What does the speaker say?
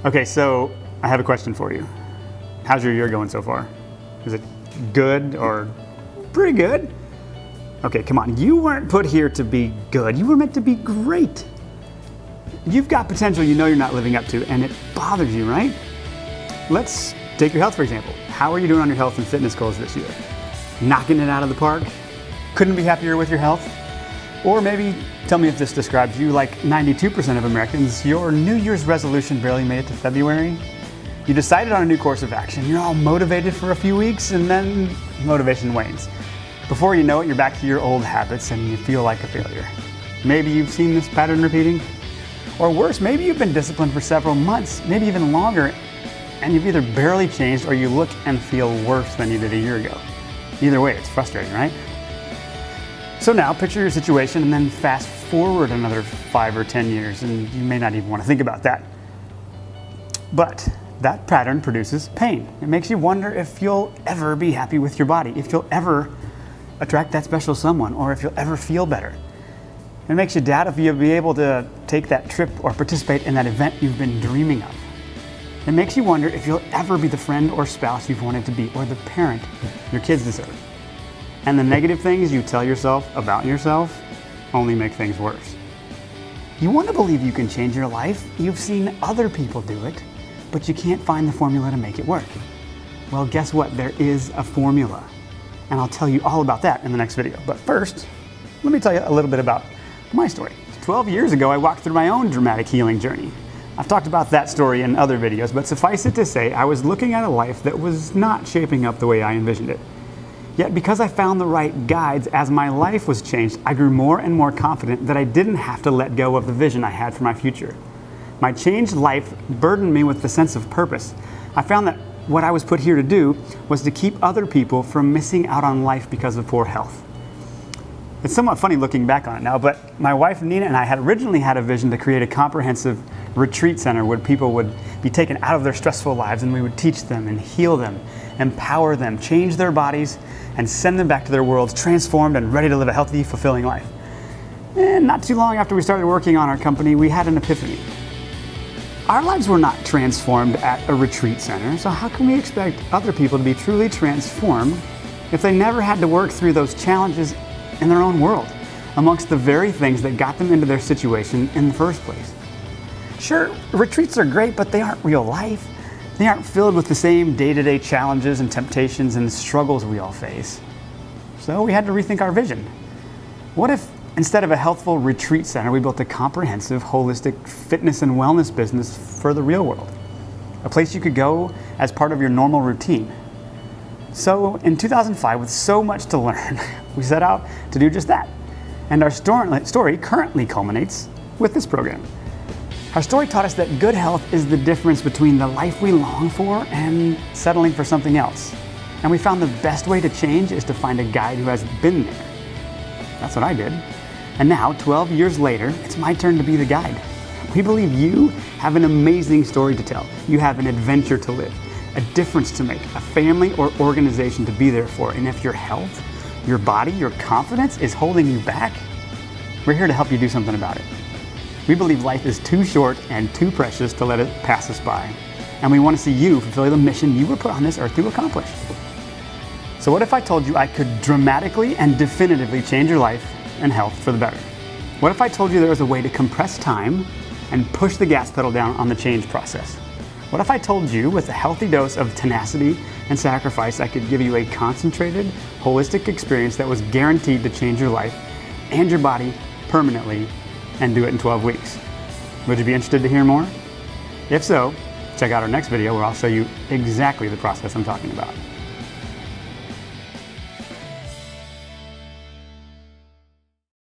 Okay, so I have a question for you. How's your year going so far? Is it good or pretty good? Okay, come on. You weren't put here to be good. You were meant to be great. You've got potential you know you're not living up to, and it bothers you, right? Let's take your health, for example. How are you doing on your health and fitness goals this year? Knocking it out of the park? Couldn't be happier with your health? Or maybe tell me if this describes you. Like 92% of Americans, your New Year's resolution barely made it to February. You decided on a new course of action. You're all motivated for a few weeks, and then motivation wanes. Before you know it, you're back to your old habits and you feel like a failure. Maybe you've seen this pattern repeating. Or worse, maybe you've been disciplined for several months, maybe even longer, and you've either barely changed or you look and feel worse than you did a year ago. Either way, it's frustrating, right? So now picture your situation and then fast forward another 5 or 10 years, and you may not even want to think about that. But that pattern produces pain. It makes you wonder if you'll ever be happy with your body, if you'll ever attract that special someone, or if you'll ever feel better. It makes you doubt if you'll be able to take that trip or participate in that event you've been dreaming of. It makes you wonder if you'll ever be the friend or spouse you've wanted to be, or the parent your kids deserve. And the negative things you tell yourself about yourself only make things worse. You want to believe you can change your life. You've seen other people do it, but you can't find the formula to make it work. Well, guess what? There is a formula. And I'll tell you all about that in the next video. But first, let me tell you a little bit about my story. 12 years ago, I walked through my own dramatic healing journey. I've talked about that story in other videos, but suffice it to say, I was looking at a life that was not shaping up the way I envisioned it. Yet because I found the right guides as my life was changed, I grew more and more confident that I didn't have to let go of the vision I had for my future. My changed life burdened me with the sense of purpose. I found that what I was put here to do was to keep other people from missing out on life because of poor health. It's somewhat funny looking back on it now, but my wife Nina and I had originally had a vision to create a comprehensive retreat center where people would be taken out of their stressful lives and we would teach them and heal them, empower them, change their bodies, and send them back to their worlds transformed and ready to live a healthy, fulfilling life. And not too long after we started working on our company, we had an epiphany. Our lives were not transformed at a retreat center, so how can we expect other people to be truly transformed if they never had to work through those challenges in their own world, amongst the very things that got them into their situation in the first place? Sure, retreats are great, but they aren't real life. They aren't filled with the same day-to-day challenges and temptations and struggles we all face. So we had to rethink our vision. What if instead of a healthful retreat center, we built a comprehensive, holistic fitness and wellness business for the real world? A place you could go as part of your normal routine. So in 2005, with so much to learn, we set out to do just that. And our story currently culminates with this program. Our story taught us that good health is the difference between the life we long for and settling for something else. And we found the best way to change is to find a guide who has been there. That's what I did. And now, 12 years later, it's my turn to be the guide. We believe you have an amazing story to tell. You have an adventure to live, a difference to make, a family or organization to be there for. And if your health, your body, your confidence is holding you back, we're here to help you do something about it. We believe life is too short and too precious to let it pass us by. And we want to see you fulfill the mission you were put on this earth to accomplish. So what if I told you I could dramatically and definitively change your life and health for the better? What if I told you there was a way to compress time and push the gas pedal down on the change process? What if I told you with a healthy dose of tenacity and sacrifice, I could give you a concentrated, holistic experience that was guaranteed to change your life and your body permanently, and do it in 12 weeks? Would you be interested to hear more? If so, check out our next video where I'll show you exactly the process I'm talking about.